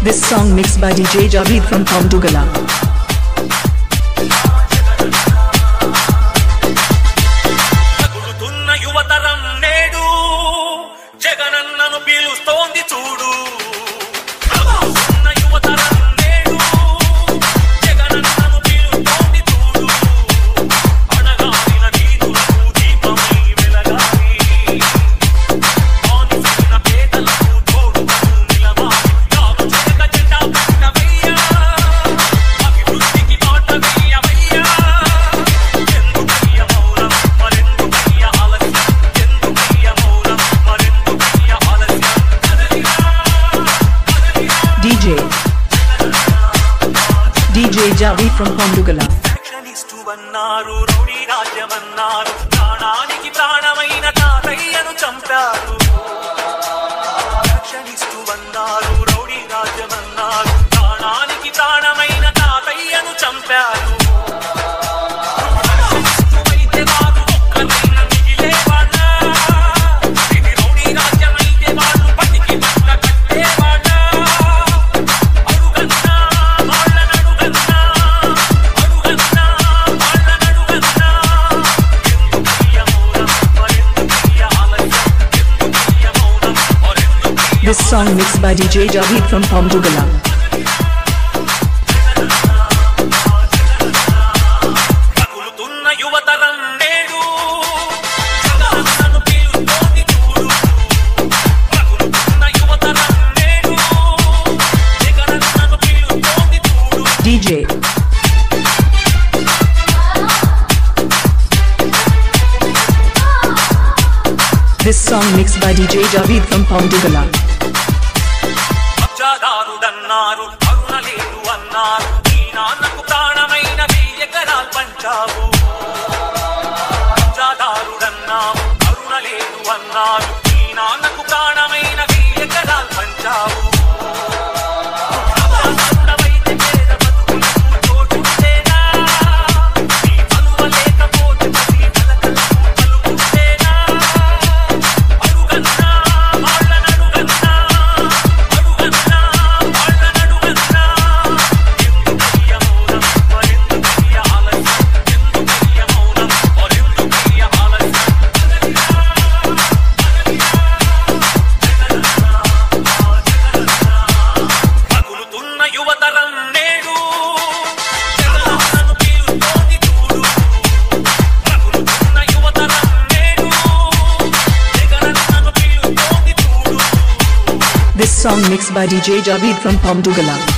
This song mixed by DJ Javeed from Pomdugala. DJ Javeed from Pomdugala. This song mixed by DJ Javeed from Pomdugala. DJ This song mixed by DJ Javeed from Pomdugala. This song mixed by DJ Javeed from Pomdugala.